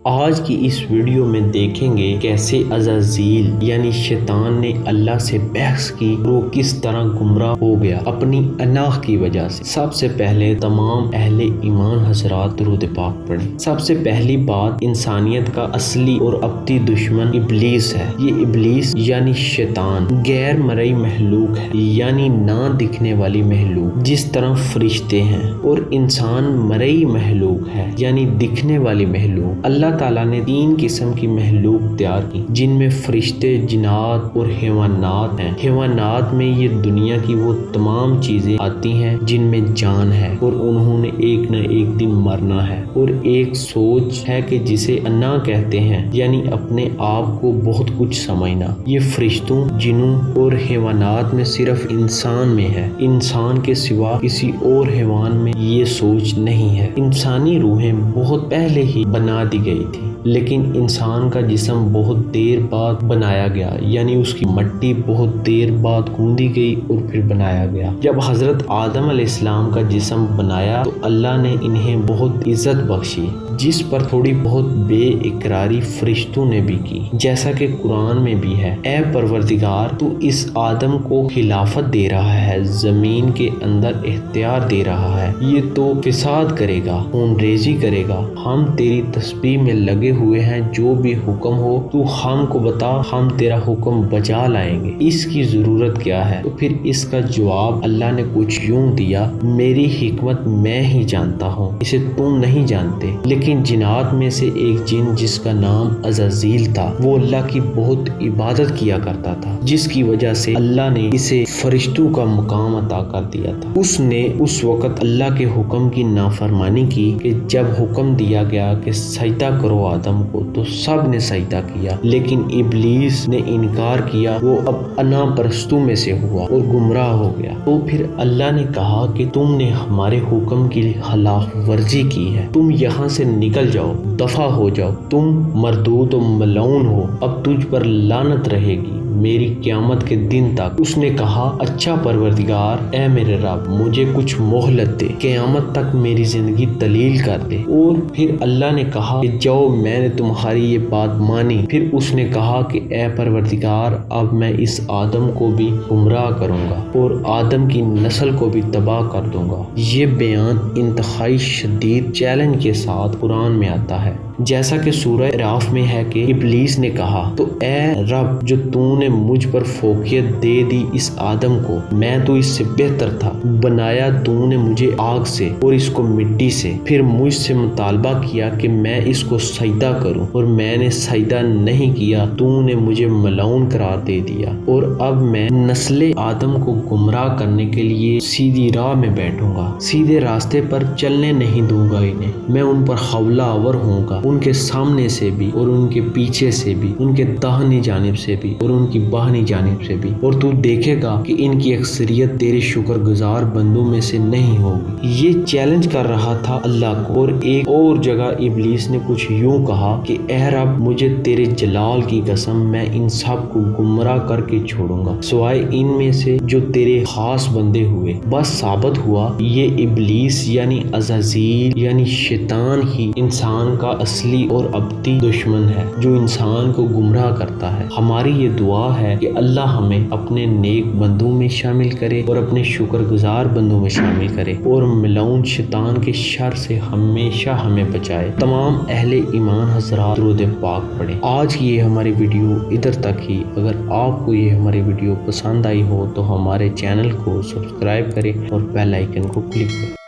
آج کی اس ویڈیو میں دیکھیں گے کیسے عزازیل یعنی شیطان نے اللہ سے بحث کی اور وہ کس طرح گمراہ ہو گیا اپنی انا کی وجہ سے۔ سب سے پہلے تمام اہل ایمان حضرات درود پاک پڑھیں۔ سب سے پہلی بات، انسانیت کا اصلی اور ابدی دشمن ابلیس ہے۔ یہ ابلیس یعنی شیطان غیر مرئی مخلوق ہے، یعنی نہ دکھنے والی مخلوق، جس طرح فرشتے ہیں، اور انسان مرئی مخلوق ہے یعنی دکھنے والی مخلوق۔ اللہ تعالیٰ نے 3 قسم کی مخلوق تیار کی، جن میں فرشتے، جنات اور حیوانات ہیں۔ حیوانات میں یہ دنیا کی وہ تمام چیزیں آتی ہیں جن میں جان ہے اور انہوں نے ایک نہ ایک دن مرنا ہے، اور ایک سوچ ہے کہ جسے انا کہتے ہیں، یعنی اپنے آپ کو بہت کچھ سمجھنا۔ یہ فرشتوں، جنوں اور حیوانات میں صرف انسان میں ہے، انسان کے سوا کسی اور حیوان میں یہ سوچ نہیں ہے۔ انسانی روحیں بہت پہلے ہی بنا دی گئی تھی، لیکن انسان کا جسم بہت دیر بعد بنایا گیا، یعنی اس کی مٹی بہت دیر بعد گوندی گئی اور پھر بنایا گیا۔ جب حضرت آدم علیہ السلام کا جسم بنایا تو اللہ نے انہیں بہت عزت بخشی، جس پر تھوڑی بہت بے اقراری فرشتوں نے بھی کی، جیسا کہ قرآن میں بھی ہے: اے پروردگار، تو اس آدم کو خلافت دے رہا ہے، زمین کے اندر اختیار دے رہا ہے، یہ تو فساد کرے گا، خون ریزی کرے گا، ہم تیری تسبیح میں لگے ہوئے ہیں، جو بھی حکم ہو تو ہم کو بتا، ہم تیرا حکم بجا لائیں گے، اس کی ضرورت کیا ہے؟ تو پھر اس کا جواب اللہ نے کچھ یوں دیا: میری حکمت میں ہی جانتا ہوں، اسے تم نہیں جانتے۔ لیکن جنات میں سے ایک جن جس کا نام عزازیل تھا، وہ اللہ کی بہت عبادت کیا کرتا تھا، جس کی وجہ سے اللہ نے اسے فرشتوں کا مقام عطا کر دیا تھا۔ اس نے اس وقت اللہ کے حکم کی نافرمانی کی کہ جب حکم دیا گیا کہ سجدہ کرو آدم کو، تو سب نے سجدہ کیا، لیکن ابلیس نے انکار کیا، وہ اب انا پرستوں میں سے ہوا اور گمراہ ہو گیا۔ تو پھر اللہ نے کہا کہ تم نے ہمارے حکم کی خلاف ورزی کی ہے، تم یہاں سے نکل جاؤ، دفع ہو جاؤ، تم مردود و ملعون ہو، اب تجھ پر لعنت رہے گی میری قیامت کے دن تک۔ اس نے کہا: اچھا پروردگار، اے میرے رب، مجھے کچھ مہلت دے، قیامت تک میری زندگی دلیل کر دے۔ اور پھر اللہ نے کہا کہ جاؤ، میں نے تمہاری یہ بات مانی۔ پھر اس نے کہا کہ اے پروردگار، اب میں اس آدم کو بھی گمراہ کروں گا اور آدم کی نسل کو بھی تباہ کر دوں گا۔ یہ بیان انتہائی شدید چیلنج کے ساتھ قرآن میں آتا ہے، جیسا کہ سورہ اعراف میں ہے کہ ابلیس نے کہا: تو اے رب، جو تو نے مجھ پر فوقیت دے دی اس آدم کو، میں تو اس سے بہتر تھا، بنایا تو نے مجھے آگ سے اور اس کو مٹی سے، پھر مجھ سے مطالبہ کیا کہ میں اس کو سجدہ کروں، اور میں نے سجدہ نہیں کیا، تو نے مجھے ملعون قرار دے دیا، اور اب میں نسل آدم کو گمراہ کرنے کے لیے سیدھی راہ میں بیٹھوں گا، سیدھے راستے پر چلنے نہیں دوں گا انہیں، میں ان پر حملہ آور ہوں گا، ان کے سامنے سے بھی اور ان کے پیچھے سے بھی، ان کے داہنی جانب سے بھی اور ان کی بائیں جانب سے بھی، اور تو دیکھے گا کہ ان کی اکثریت تیرے شکر گزار بندوں میں سے نہیں ہوگی۔ یہ چیلنج کر رہا تھا اللہ کو۔ اور ایک اور جگہ ابلیس نے کچھ یوں کہا کہ اے رب، مجھے تیرے جلال کی قسم، میں ان سب کو گمراہ کر کے چھوڑوں گا سوائے ان میں سے جو تیرے خاص بندے ہوئے۔ بس ثابت ہوا یہ ابلیس یعنی عزازیل یعنی شیطان ہی انسان کا اصلی اور ابدی دشمن ہے، جو انسان کو گمراہ کرتا ہے۔ ہماری یہ دعا ہے کہ اللہ ہمیں اپنے نیک بندوں میں شامل کرے اور اپنے شکر گزار بندوں میں شامل کرے، اور ملعون شیطان کے شر سے ہمیشہ ہمیں بچائے۔ تمام اہل ایمان حضرات درود پاک پڑھیں۔ آج کی یہ ہماری ویڈیو ادھر تک ہی۔ اگر آپ کو یہ ہماری ویڈیو پسند آئی ہو تو ہمارے چینل کو سبسکرائب کریں اور بیل آئیکن کو کلک کریں۔